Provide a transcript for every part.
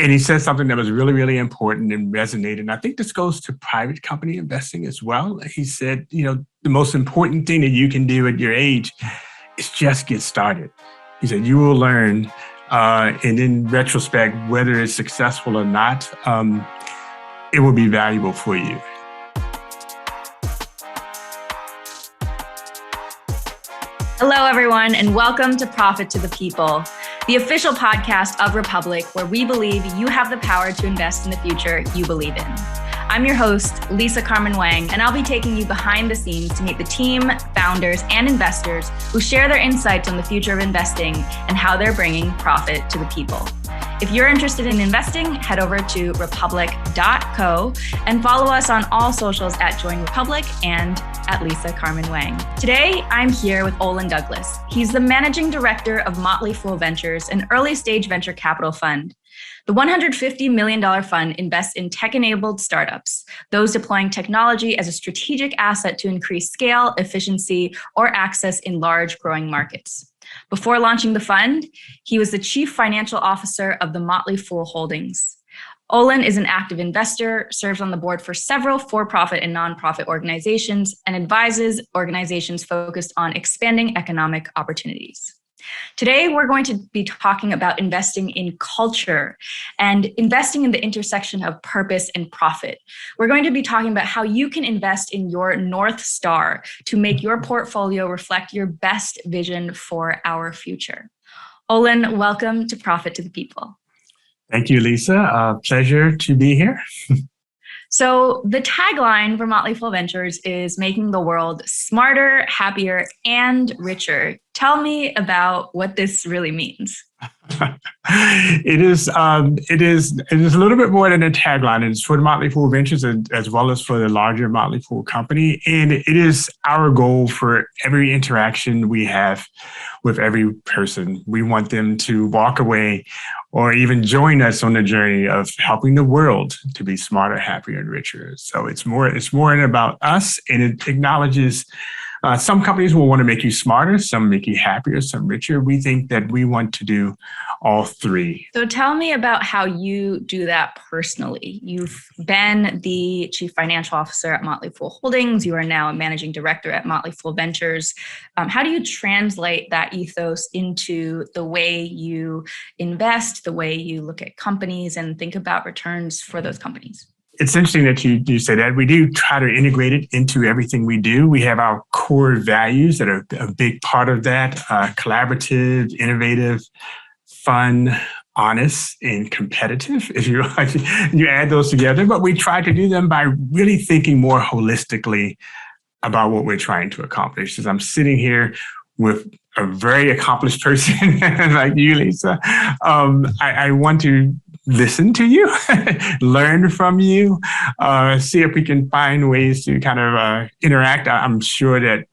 And he said something that was really, really important and resonated. And I think this goes to private company investing as well. He said, the most important thing that you can do at your age is just get started. He said, you will learn, and in retrospect, whether it's successful or not, it will be valuable for you. Hello, everyone, and welcome to Profit to the People, the official podcast of Republic, where we believe you have the power to invest in the future you believe in. I'm your host, Lisa Carmen Wang, and I'll be taking you behind the scenes to meet the team, founders, and investors who share their insights on the future of investing and how they're bringing profit to the people. If you're interested in investing, head over to republic.co and follow us on all socials at Join Republic and at Lisa Carmen Wang. Today, I'm here with Ollen Douglass. He's the managing director of Motley Fool Ventures, an early stage venture capital fund. The $150 million fund invests in tech-enabled startups, those deploying technology as a strategic asset to increase scale, efficiency, or access in large growing markets. Before launching the fund, he was the chief financial officer of the Motley Fool Holdings. Ollen is an active investor, serves on the board for several for-profit and nonprofit organizations, and advises organizations focused on expanding economic opportunities. Today, we're going to be talking about investing in culture and investing in the intersection of purpose and profit. We're going to be talking about how you can invest in your North Star to make your portfolio reflect your best vision for our future. Ollen, welcome to Profit to the People. Thank you, Lisa. Pleasure to be here. So the tagline for Motley Fool Ventures is making the world smarter, happier, and richer. Tell me about what this really means. It is a little bit more than a tagline. It's for the Motley Fool Ventures as well as for the larger Motley Fool company. And it is our goal for every interaction we have with every person. We want them to walk away or even join us on the journey of helping the world to be smarter, happier, and richer. So it's more about us, and it acknowledges some companies will want to make you smarter, some make you happier, some richer. We think that we want to do all three. So tell me about how you do that personally. You've been the chief financial officer at Motley Fool Holdings. You are now a managing director at Motley Fool Ventures. How do you translate that ethos into the way you invest, the way you look at companies and think about returns for those companies? It's interesting that you say that. We do try to integrate it into everything we do. We have our core values that are a big part of that: collaborative, innovative, fun, honest, and competitive, if you add those together. But we try to do them by really thinking more holistically about what we're trying to accomplish. As I'm sitting here with a very accomplished person like you, Lisa, I want to listen to you, learn from you, see if we can find ways to kind of interact. I'm sure that,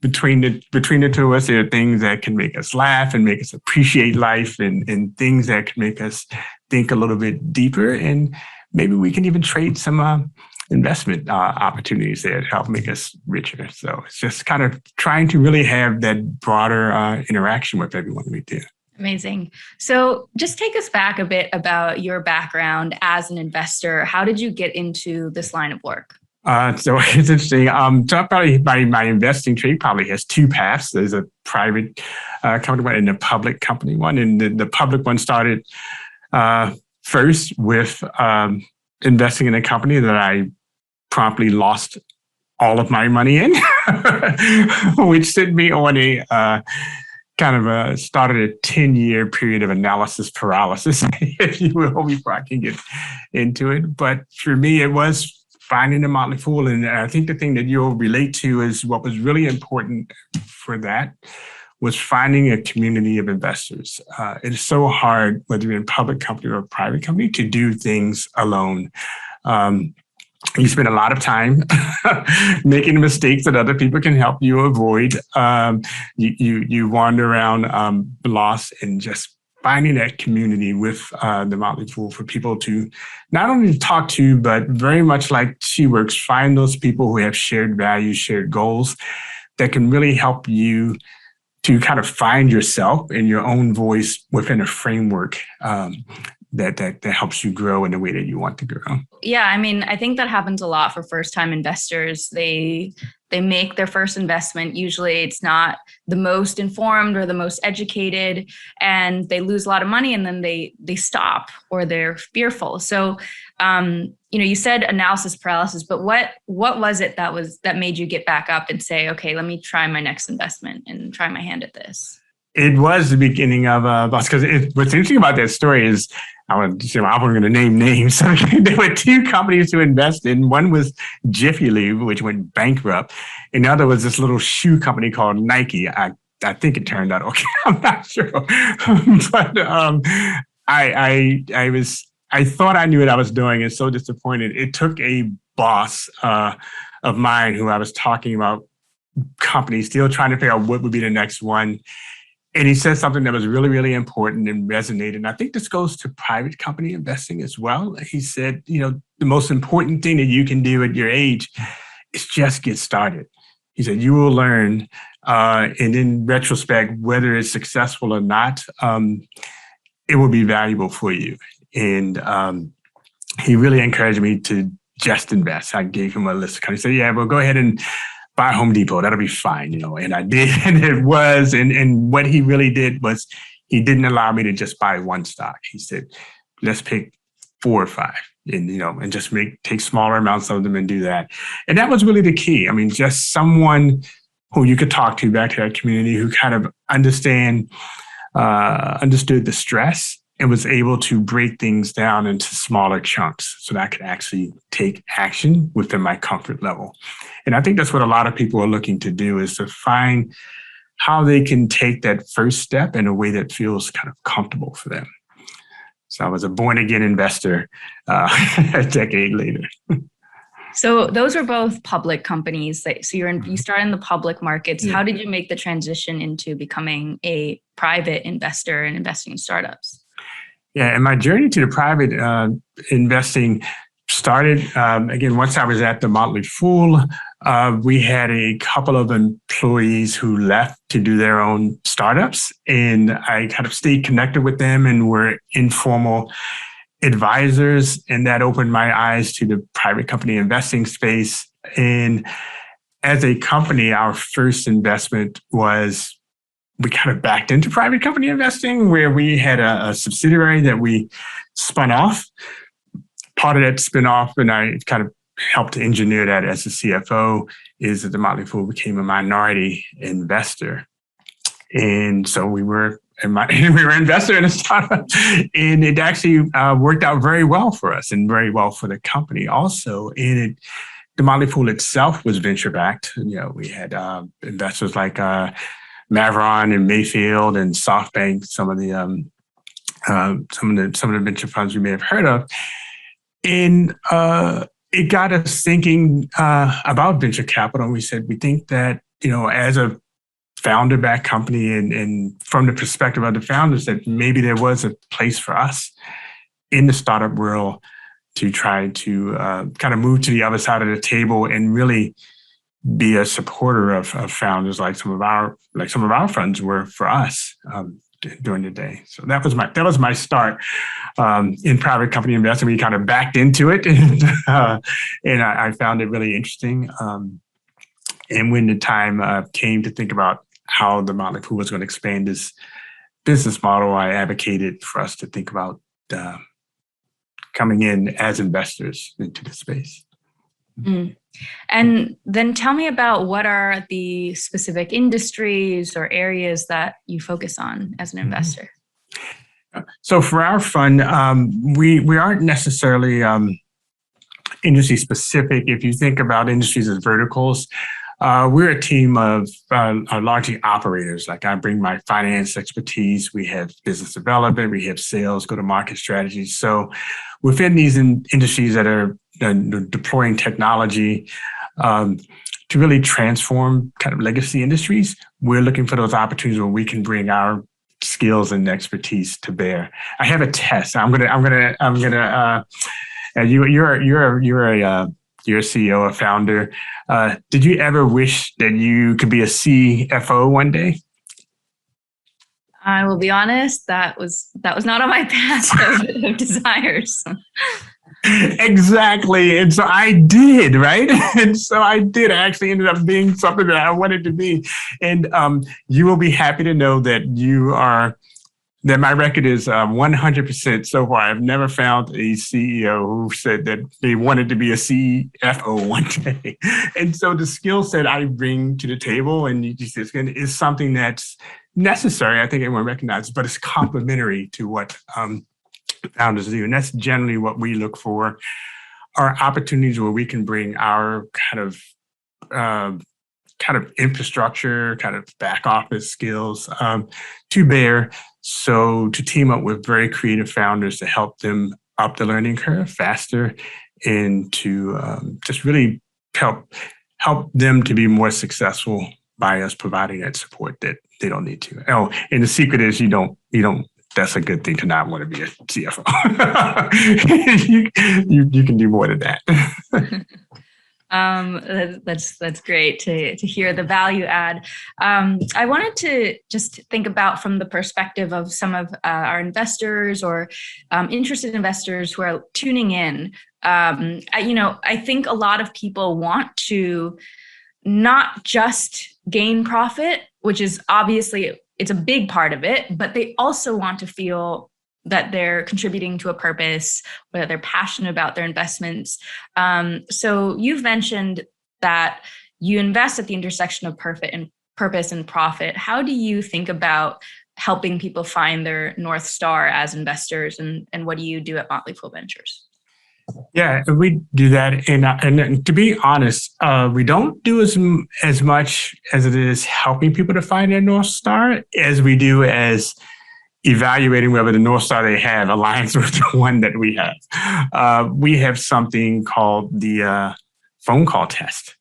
between the two of us, there are things that can make us laugh and make us appreciate life and things that can make us think a little bit deeper. And maybe we can even trade some investment opportunities there to help make us richer. So it's just kind of trying to really have that broader interaction with everyone we do. Amazing. So just take us back a bit about your background as an investor. How did you get into this line of work? So it's interesting. So probably my investing trade probably has two paths. There's a private company one and a public company one. And the public one started first with investing in a company that I promptly lost all of my money in, which sent me on a started a 10-year period of analysis paralysis, if you will, before I can get into it. But for me, it was finding the Motley Fool. And I think the thing that you'll relate to is what was really important for that was finding a community of investors. It is so hard, whether you're in a public company or a private company, to do things alone. You spend a lot of time making mistakes that other people can help you avoid. You wander around lost and just finding that community with the Motley Fool for people to not only talk to, but very much like She Works, find those people who have shared values, shared goals that can really help you to kind of find yourself and your own voice within a framework that helps you grow in the way that you want to grow. Yeah, I mean, I think that happens a lot for first-time investors. They make their first investment. Usually it's not the most informed or the most educated, and they lose a lot of money, and then they stop, or they're fearful. So, you said analysis paralysis, but what was it that made you get back up and say, okay, let me try my next investment and try my hand at this? It was the beginning of because what's interesting about that story is I wasn't going to name names. So there were two companies to invest in. One was Jiffy Lube, which went bankrupt, and the other was this little shoe company called Nike. I think it turned out okay. I'm not sure, but I thought I knew what I was doing, and so disappointed. It took a boss of mine who I was talking about companies, still trying to figure out what would be the next one. And he said something that was really, really important and resonated. And I think this goes to private company investing as well. He said, the most important thing that you can do at your age is just get started. He said, you will learn. And in retrospect, whether it's successful or not, it will be valuable for you. And he really encouraged me to just invest. I gave him a list of companies. He said, yeah, well, go ahead and buy Home Depot. That'll be fine, and I did, and it was. And what he really did was he didn't allow me to just buy one stock. He said, let's pick 4 or 5 and just take smaller amounts of them and do that. And that was really the key. I mean, just someone who you could talk to back to that community who kind of understood the stress and was able to break things down into smaller chunks so that I could actually take action within my comfort level. And I think that's what a lot of people are looking to do, is to find how they can take that first step in a way that feels kind of comfortable for them. So I was a born-again investor a decade later. So those were both public companies. So you started in the public markets. Yeah. How did you make the transition into becoming a private investor and investing in startups? Yeah, and my journey to the private investing started, again, once I was at the Motley Fool. We had a couple of employees who left to do their own startups, and I kind of stayed connected with them and were informal advisors, and that opened my eyes to the private company investing space. And as a company, our first investment was we kind of backed into private company investing, where we had a subsidiary that we spun off. Part of that spin-off, and I kind of helped engineer that as the CFO, is that the Motley Fool became a minority investor. And so we were an investor in a startup, and it actually worked out very well for us and very well for the company also. And the Motley Fool itself was venture-backed. We had investors like Mavron and Mayfield and SoftBank, some of the venture funds you may have heard of, and it got us thinking about venture capital. And we said we think that as a founder-backed company, and from the perspective of the founders, that maybe there was a place for us in the startup world to try to kind of move to the other side of the table and really be a supporter of founders, like some of our funds were for us during the day. So that was my start in private company investing. We kind of backed into it, and I found it really interesting. And when the time came to think about how the Motley Fool was going to expand this business model, I advocated for us to think about coming in as investors into the space. Mm. And then tell me about what are the specific industries or areas that you focus on as an investor? So for our fund, we aren't necessarily industry specific. If you think about industries as verticals, we're a team of largely operators. Like, I bring my finance expertise. We have business development. We have sales, go-to-market strategies. So within these industries that are deploying technology to really transform kind of legacy industries, we're looking for those opportunities where we can bring our skills and expertise to bear. I have a test. You're a CEO, a founder. Did you ever wish that you could be a CFO one day? I will be honest, that was not on my path of desires. Exactly. And so I did, right? And so I did. I actually ended up being something that I wanted to be. And you will be happy to know that that my record is 100% so far. I've never found a CEO who said that they wanted to be a CFO one day. And so the skill set I bring to the table and is something that's necessary. I think everyone recognizes, but it's complementary to what founders do. And that's generally what we look for, are opportunities where we can bring our kind of infrastructure, kind of back office skills to bear. So to team up with very creative founders to help them up the learning curve faster and to just really help them to be more successful by us providing that support that they don't need to. Oh, and the secret is you don't, that's a good thing to not want to be a CFO. you can do more than that. That's great to hear the value add. I wanted to just think about from the perspective of some of our investors or interested investors who are tuning in. I think a lot of people want to not just gain profit, which is obviously it's a big part of it, but they also want to feel that they're contributing to a purpose, whether they're passionate about their investments. So you've mentioned that you invest at the intersection of purpose and profit. How do you think about helping people find their North Star as investors, and what do you do at Motley Fool Ventures? Yeah, we do that. And to be honest, we don't do as much as it is helping people to find their North Star as we do as evaluating whether the North Star they have aligns with the one that we have. We have something called the phone call test,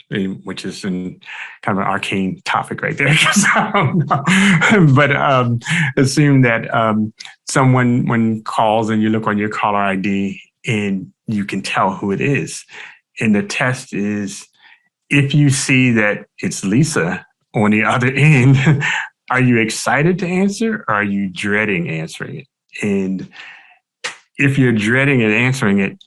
which is kind of an arcane topic right there. I don't know. But assume that someone, when calls and you look on your caller ID and you can tell who it is. And the test is, if you see that it's Lisa on the other end, are you excited to answer or are you dreading answering it? And if you're dreading it, answering it,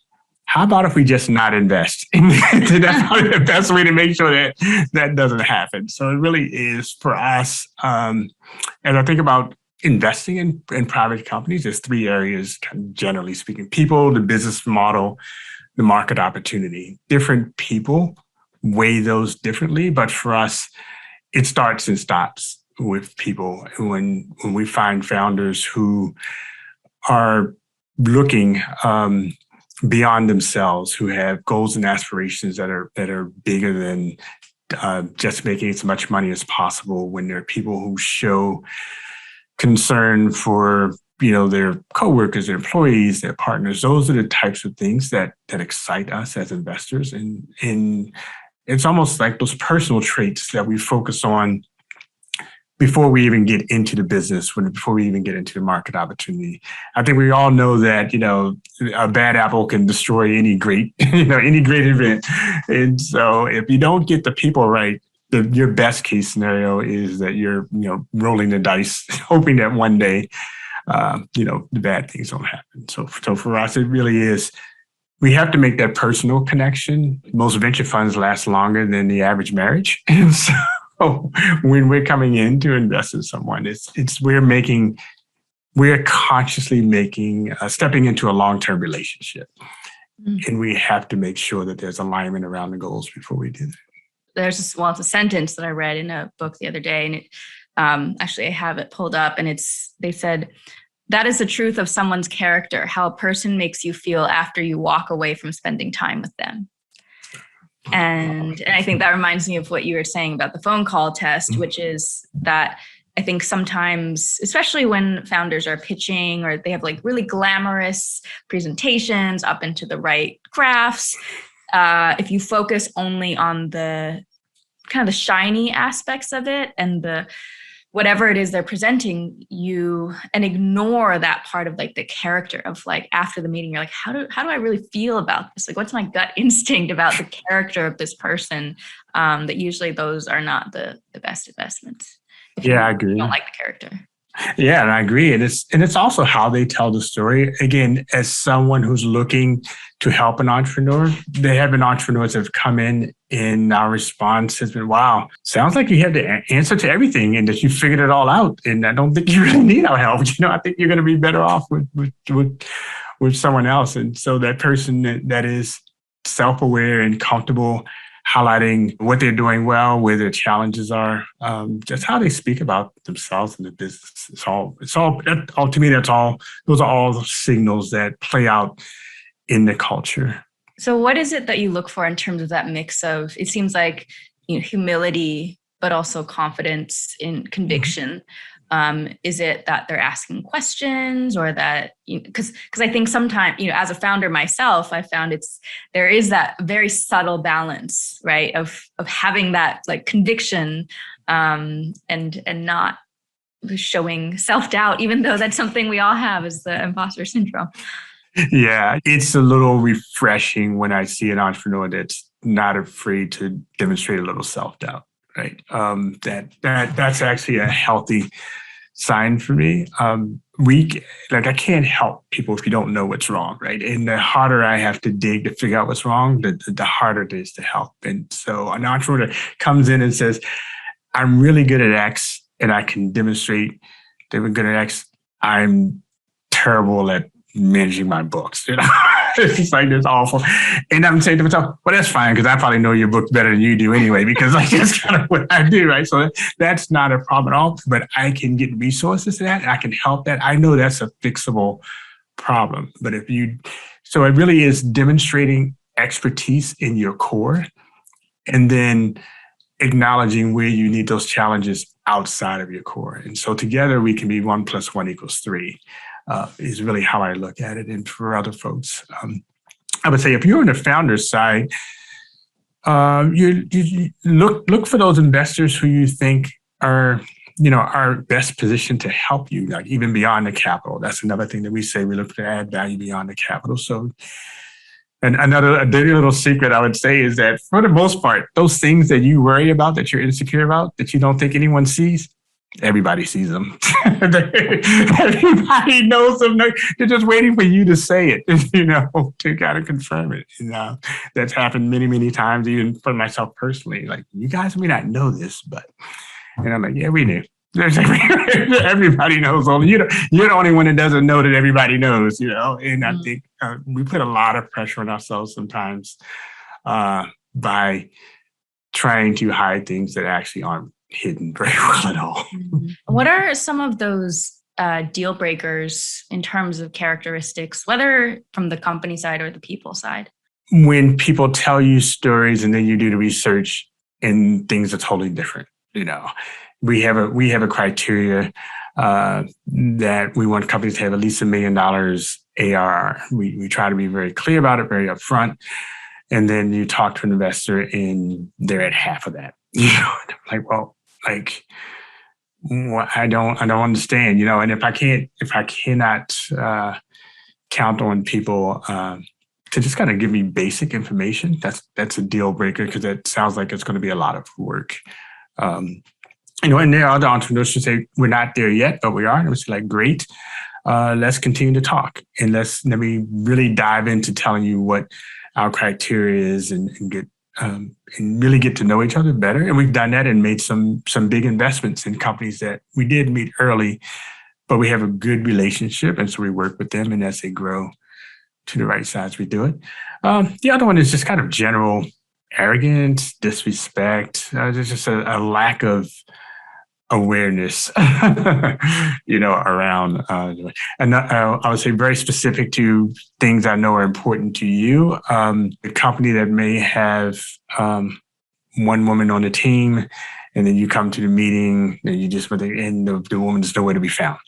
how about if we just not invest? That's probably the best way to make sure that doesn't happen. So it really is for us. As I think about investing in private companies, there's three areas, generally speaking: people, the business model, the market opportunity. Different people weigh those differently, but for us, it starts and stops with people. When we find founders who are looking beyond themselves, who have goals and aspirations that are bigger than just making as much money as possible, when there are people who show concern for their coworkers, their employees, their partners, those are the types of things that excite us as investors. And it's almost like those personal traits that we focus on before we even get into the business, before we even get into the market opportunity. I think we all know that, a bad apple can destroy any great event. And so if you don't get the people right, your best case scenario is that you're, rolling the dice, hoping that one day, the bad things don't happen. So for us, it really is, we have to make that personal connection. Most venture funds last longer than the average marriage. And so when we're coming in to invest in someone, we're consciously stepping into a long-term relationship. Mm-hmm. And we have to make sure that there's alignment around the goals before we do that. There's it's a sentence that I read in a book the other day, and it, actually I have it pulled up, and they said, that is the truth of someone's character, how a person makes you feel after you walk away from spending time with them. And I think that reminds me of what you were saying about the phone call test, mm-hmm. which is that I think sometimes, especially when founders are pitching or they have like really glamorous presentations up into the right graphs, if you focus only on the kind of the shiny aspects of it and the whatever it is they're presenting you, and ignore that part of like the character of like after the meeting, you're like, how do I really feel about this? Like, what's my gut instinct about the character of this person? That usually those are not the best investments. if Yeah, I you agree. don't like the character. Yeah, and I agree. And it's also how they tell the story. Again, as someone who's looking to help an entrepreneur, there have been entrepreneurs that have come in and our response has been, wow, sounds like you have the answer to everything and that you figured it all out. And I don't think you really need our help. I think you're going to be better off with someone else. And so that person that is self-aware and comfortable highlighting what they're doing well, where their challenges are, just how they speak about themselves and the business. To me, those are all the signals that play out in the culture. So what is it that you look for in terms of that mix of, it seems like, humility, but also confidence in conviction? Is it that they're asking questions, or that, because I think sometimes, as a founder myself, I found there is that very subtle balance, right, of having that like conviction, and not showing self-doubt, even though that's something we all have, is the imposter syndrome. Yeah, it's a little refreshing when I see an entrepreneur that's not afraid to demonstrate a little self-doubt. Right. That's actually a healthy sign for me. I can't help people if you don't know what's wrong. Right. And the harder I have to dig to figure out what's wrong, the harder it is to help. And so an entrepreneur comes in and says, I'm really good at X and I can demonstrate they were good at X. I'm terrible at managing my books. It's just like, it's awful. And I'm saying to myself, well, that's fine, because I probably know your book better than you do anyway, because that's kind of what I do, right? So that's not a problem at all, but I can get resources to that, and I can help that. I know that's a fixable problem. But so it really is demonstrating expertise in your core, and then acknowledging where you need those challenges outside of your core. And so together we can be 1 + 1 = 3. Is really how I look at it. And for other folks, I would say if you're on the founder's side, you look for those investors who you think are best positioned to help you, like even beyond the capital. That's another thing that we say. We look to add value beyond the capital. So, and a dirty little secret I would say is that for the most part, those things that you worry about, that you're insecure about, that you don't think anyone sees, everybody sees them. Everybody knows them. They're just waiting for you to say it, to kind of confirm it. That's happened many, many times, even for myself personally. Like, you guys may not know this, but, and I'm like, yeah, we knew. Everybody knows. Only you're the only one that doesn't know that everybody knows, And I think we put a lot of pressure on ourselves sometimes by trying to hide things that actually aren't hidden very well at all. What are some of those deal breakers in terms of characteristics, whether from the company side or the people side? When people tell you stories and then you do the research and things are totally different, we have a criteria that we want companies to have at least $1 million ARR. We try to be very clear about it, very upfront. And then you talk to an investor and they're at half of that. I don't understand, and if I cannot count on people to just kind of give me basic information, that's a deal breaker, because it sounds like it's going to be a lot of work. And there are other entrepreneurs who say, we're not there yet, but we are. And it's like, great, let's continue to talk, and let me really dive into telling you what our criteria is and really get to know each other better. And we've done that and made some big investments in companies that we did meet early, but we have a good relationship. And so we work with them, and as they grow to the right size, we do it. The other one is just kind of general arrogance, disrespect. There's just a lack of awareness, around, and I would say very specific to things I know are important to you. A company that may have one woman on the team, and then you come to the meeting and the woman's nowhere to be found,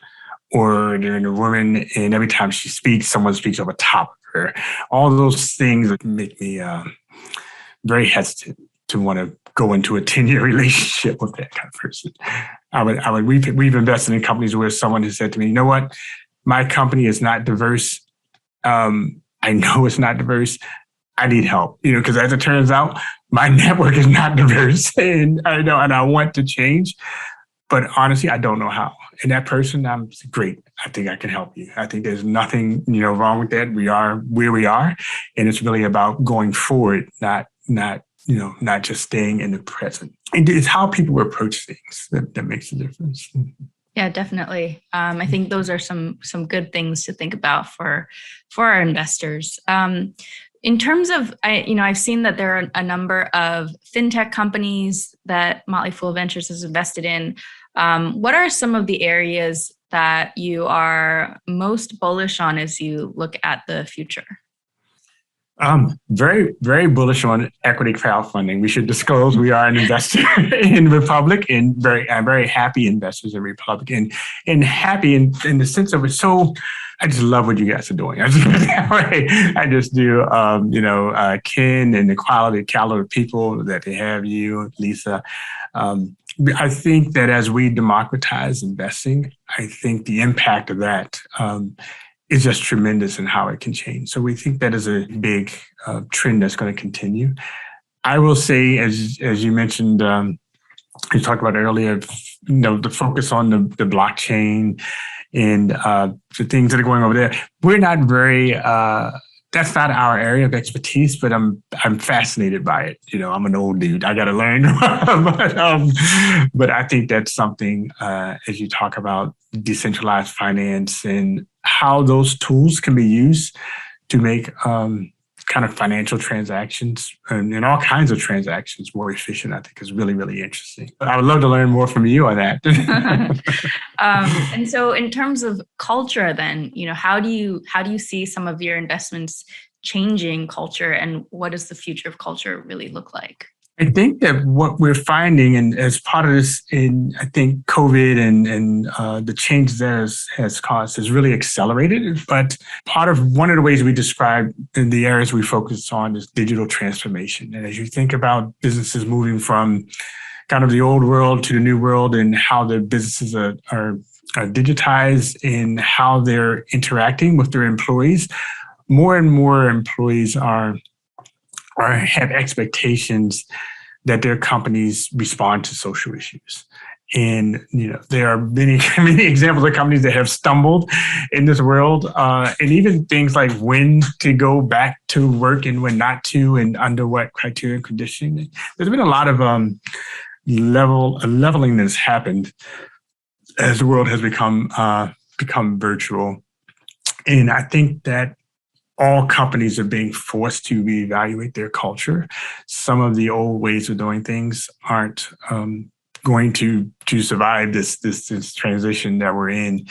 or there's a woman and every time she speaks, someone speaks over top of her. All those things make me very hesitant to want to go into a 10-year relationship with that kind of person. We've invested in companies where someone has said to me, you know what, my company is not diverse. I know it's not diverse. I need help, because as it turns out, my network is not diverse, and I want to change. But honestly, I don't know how. And that person, I'm great. I think I can help you. I think there's nothing, wrong with that. We are where we are, and it's really about going forward, not just staying in the present. And it's how people approach things that makes a difference. Yeah, definitely. I think those are some good things to think about for our investors. In terms of, I've seen that there are a number of fintech companies that Motley Fool Ventures has invested in. What are some of the areas that you are most bullish on as you look at the future? Very, very bullish on equity crowdfunding. We should disclose we are an investor in Republic, and very happy investors in Republic, and happy in the sense of it. So I just love what you guys are doing. I just do. Ken and the quality caliber of people that they have, you, Lisa. I think that as we democratize investing, I think the impact of that is just tremendous in how it can change. So we think that is a big trend that's going to continue. I will say, as you mentioned, you talked about earlier, the focus on the blockchain and the things that are going over there. We're not very. That's not our area of expertise, but I'm fascinated by it. I'm an old dude. I got to learn, but I think that's something as you talk about decentralized finance and how those tools can be used to make kind of financial transactions and all kinds of transactions more efficient, I think is really, really interesting. I would love to learn more from you on that. And so in terms of culture, then, how do you see some of your investments changing culture, and what does the future of culture really look like? I think that what we're finding, and as part of this, I think COVID and the change that has caused has really accelerated. But one of the ways we describe in the areas we focus on is digital transformation. And as you think about businesses moving from kind of the old world to the new world, and how their businesses are digitized and how they're interacting with their employees, more and more employees have expectations that their companies respond to social issues. And, there are many, many examples of companies that have stumbled in this world. And even things like when to go back to work and when not to, and under what criteria and conditioning. There's been a lot of leveling that's happened as the world has become virtual. And I think that all companies are being forced to reevaluate their culture. Some of the old ways of doing things aren't going to survive this transition that we're in.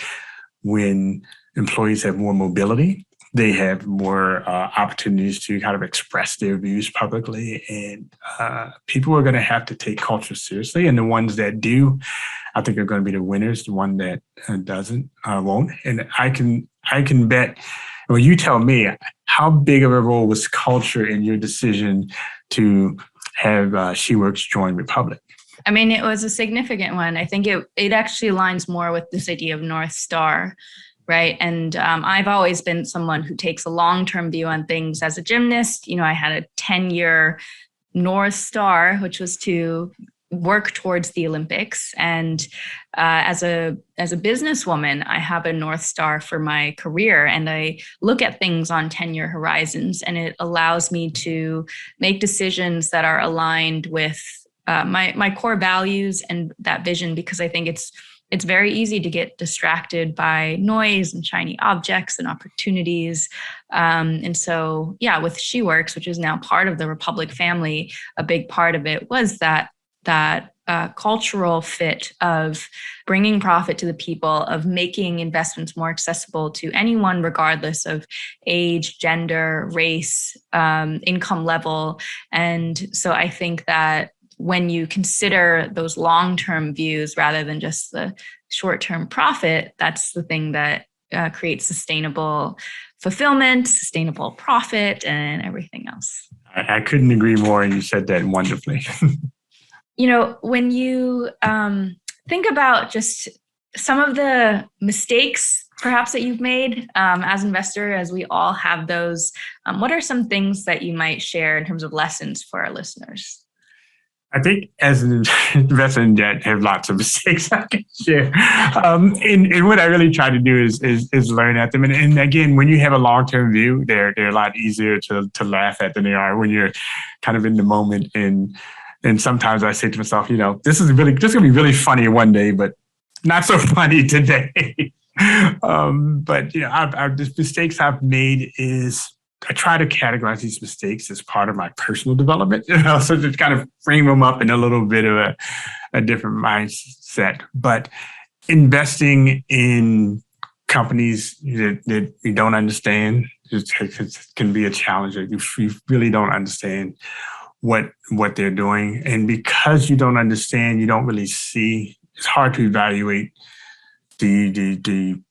When employees have more mobility, they have more opportunities to kind of express their views publicly, and people are going to have to take culture seriously. And the ones that do, I think, are going to be the winners. The one that doesn't won't. And I can bet. Well, you tell me, how big of a role was culture in your decision to have SheWorks join Republic? I mean, it was a significant one. I think it actually aligns more with this idea of North Star, right? And I've always been someone who takes a long-term view on things. As a gymnast, I had a 10-year North Star, which was to work towards the Olympics. And as a businesswoman, I have a North Star for my career, and I look at things on 10-year horizons, and it allows me to make decisions that are aligned with my core values and that vision, because I think it's very easy to get distracted by noise and shiny objects and opportunities. And so, with SheWorks, which is now part of the Republic family, a big part of it was that cultural fit of bringing profit to the people, of making investments more accessible to anyone, regardless of age, gender, race, income level. And so I think that when you consider those long-term views rather than just the short-term profit, that's the thing that creates sustainable fulfillment, sustainable profit, and everything else. I couldn't agree more, and you said that wonderfully. When you think about just some of the mistakes perhaps that you've made as an investor, as we all have those, what are some things that you might share in terms of lessons for our listeners? I think as an investor in debt, I have lots of mistakes I can share. And what I really try to do is learn at them. And again, when you have a long-term view, they're a lot easier to laugh at than they are when you're kind of in the moment. And sometimes I say to myself, this is going to be really funny one day, but not so funny today. But the mistakes I've made is I try to categorize these mistakes as part of my personal development, so to kind of frame them up in a little bit of a different mindset. But investing in companies that you don't understand, it can be a challenge. You really don't understand what they're doing. And because you don't understand, you don't really see, it's hard to evaluate the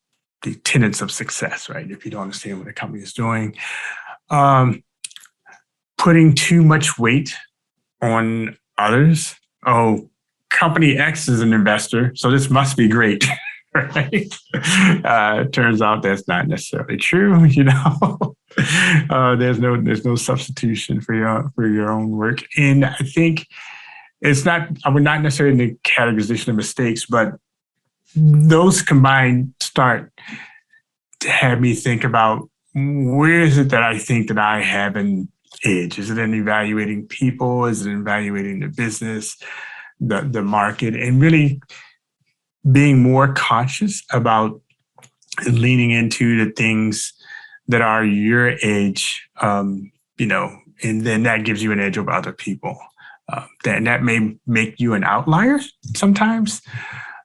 tenets of success, right? If you don't understand what the company is doing. Putting too much weight on others. Oh, company X is an investor, so this must be great, right? Turns out that's not necessarily true. There's no substitution for your own work. And I think I would not necessarily in the categorization of mistakes, but those combined start to have me think about where is it that I think that I have an edge? Is it in evaluating people? Is it in evaluating the business, the market, and really being more conscious about leaning into the things that are your edge, and then that gives you an edge over other people. That may make you an outlier sometimes.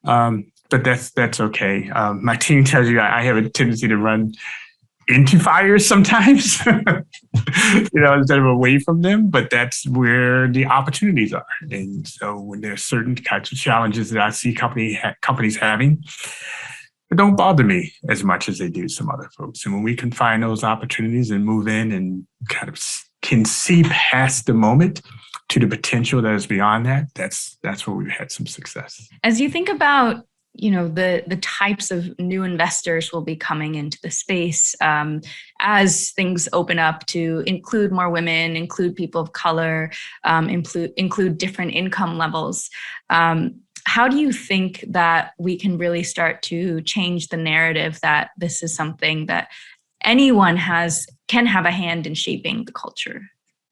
But that's okay. My team tells you I have a tendency to run into fires sometimes, instead of away from them. But that's where the opportunities are. And so when there's certain kinds of challenges that I see companies having, it don't bother me as much as they do some other folks. And when we can find those opportunities and move in and kind of can see past the moment to the potential that is beyond that, that's where we've had some success. As you think about the types of new investors will be coming into the space as things open up to include more women, include people of color, include different income levels. How do you think that we can really start to change the narrative that this is something that anyone can have a hand in shaping the culture?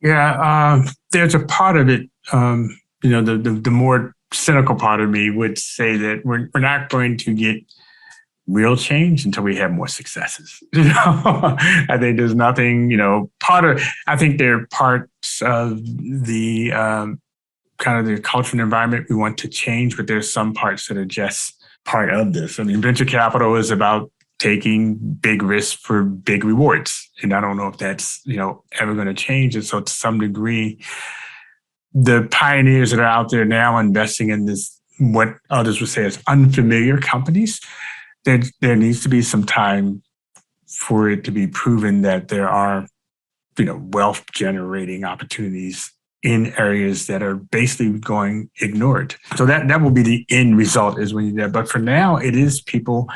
Yeah, there's a part of it, the more cynical part of me would say that we're not going to get real change until we have more successes. I think there's nothing, I think there are parts of the kind of the cultural environment we want to change, but there's some parts that are just part of this. I mean, venture capital is about taking big risks for big rewards. And I don't know if that's, ever going to change. And so to some degree, the pioneers that are out there now investing in this, what others would say is unfamiliar companies, there needs to be some time for it to be proven that there are, wealth generating opportunities in areas that are basically going ignored. So that will be the end result is when you do that. But for now, it is people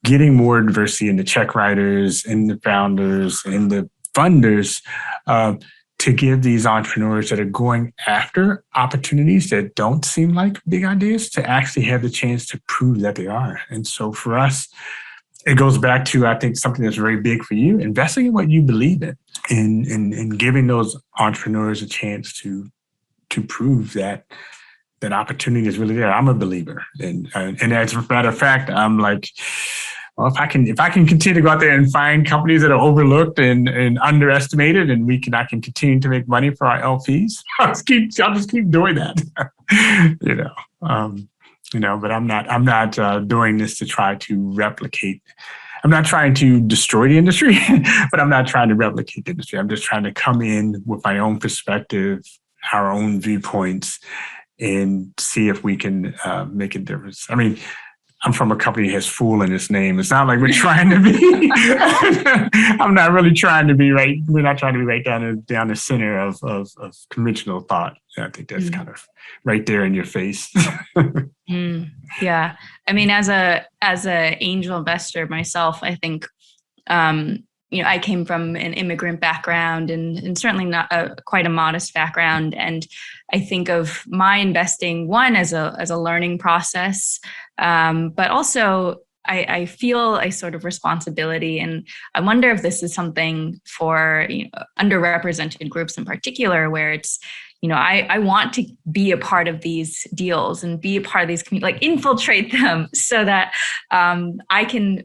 getting more diversity in the check writers, in the founders, in the funders, to give these entrepreneurs that are going after opportunities that don't seem like big ideas to actually have the chance to prove that they are. And so for us, it goes back to, I think, something that's very big for you, investing in what you believe in and giving those entrepreneurs a chance to prove that opportunity is really there. I'm a believer. And as a matter of fact, I'm like, well, if I can continue to go out there and find companies that are overlooked and underestimated, and I can continue to make money for our LPs, I'll just keep doing that. But I'm not doing this to try to replicate. I'm not trying to destroy the industry, but I'm not trying to replicate the industry. I'm just trying to come in with my own perspective, our own viewpoints, and see if we can make a difference. I mean, I'm from a company that has fool in its name. It's not like we're trying to be. I'm not really trying to be right. We're not trying to be right down the center of conventional thought. I think that's kind of right there in your face. Yeah, I mean, as a angel investor myself, I think I came from an immigrant background and certainly not quite a modest background. And I think of my investing, one, as a learning process, but also I feel a sort of responsibility. And I wonder if this is something for underrepresented groups in particular, where it's, I want to be a part of these deals and be a part of these communities, like infiltrate them so that I can,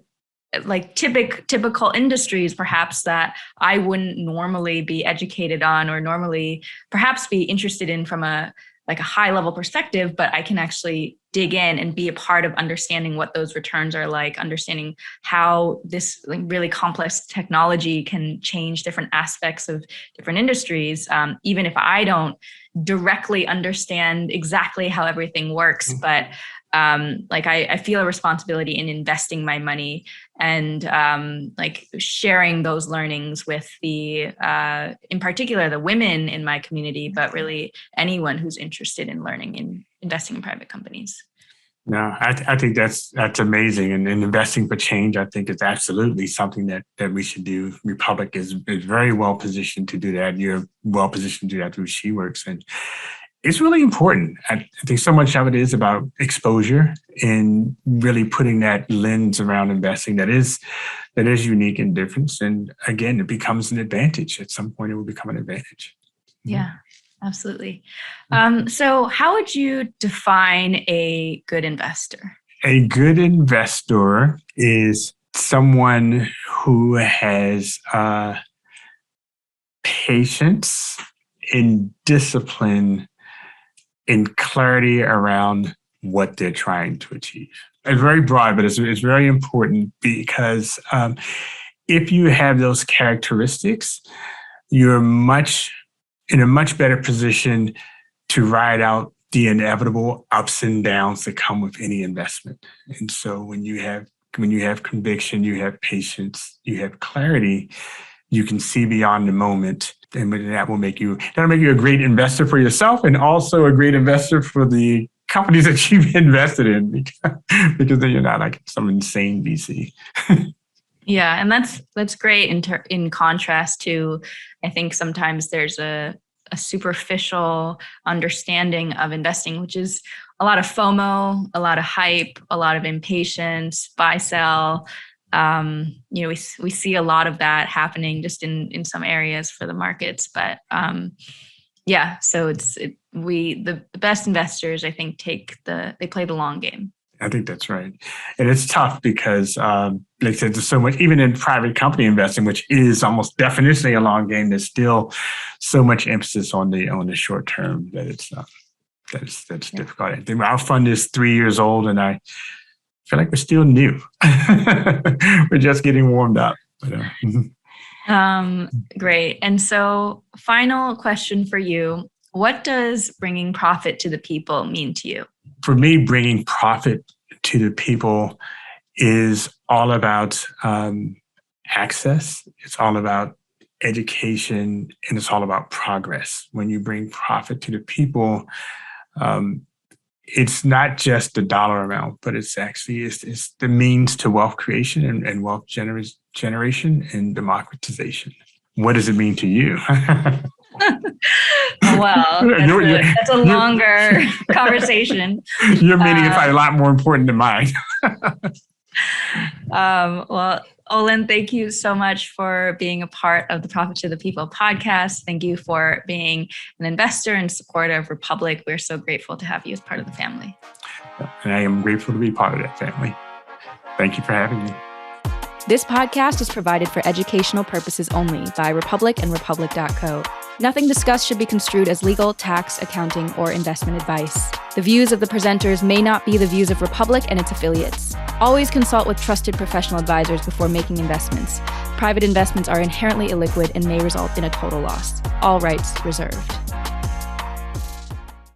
like typical industries perhaps that I wouldn't normally be educated on or normally perhaps be interested in from a high level perspective, but I can actually dig in and be a part of understanding what those returns are like, understanding how this really complex technology can change different aspects of different industries, even if I don't directly understand exactly how everything works. But I feel a responsibility in investing my money and sharing those learnings with in particular, the women in my community, but really anyone who's interested in learning in investing in private companies. No, I think that's amazing. And investing for change, I think, is absolutely something that we should do. Republic is very well positioned to do that. You're well positioned to do that through SheWorks. And it's really important. I think so much of it is about exposure and really putting that lens around investing that is unique and different. And again, it becomes an advantage. At some point, it will become an advantage. Yeah, absolutely. So how would you define a good investor? A good investor is someone who has patience and discipline and clarity around what they're trying to achieve. It's very broad, but it's very important because if you have those characteristics, you're in a much better position to ride out the inevitable ups and downs that come with any investment. And so when you have conviction, you have patience, you have clarity, you can see beyond the moment. And that'll make you a great investor for yourself and also a great investor for the companies that you've invested in because then you're not like some insane VC. Yeah, and that's great in contrast to, I think sometimes there's a superficial understanding of investing, which is a lot of FOMO, a lot of hype, a lot of impatience, buy, sell. We see a lot of that happening just in some areas for the markets, but so the best investors, I think, they play the long game. I think that's right. And it's tough because, like I said, there's so much, even in private company investing, which is almost definitionally a long game, there's still so much emphasis on the short term that it's that's difficult. I think our fund is 3 years old and I feel like we're still new. We're just getting warmed up. Great. And so final question for you. What does bringing profit to the people mean to you? For me, bringing profit to the people is all about access. It's all about education, and it's all about progress. When you bring profit to the people, it's not just the dollar amount, but it's the means to wealth creation and wealth generation and democratization. What does it mean to you? Well, that's a longer conversation. Your meaning is probably a lot more important than mine. Well, Ollen, thank you so much for being a part of the Profit to the People podcast. Thank you for being an investor and supporter of Republic. We're so grateful to have you as part of the family. And I am grateful to be part of that family. Thank you for having me. This podcast is provided for educational purposes only by Republic and Republic.co. Nothing discussed should be construed as legal, tax, accounting, or investment advice. The views of the presenters may not be the views of Republic and its affiliates. Always consult with trusted professional advisors before making investments. Private investments are inherently illiquid and may result in a total loss. All rights reserved.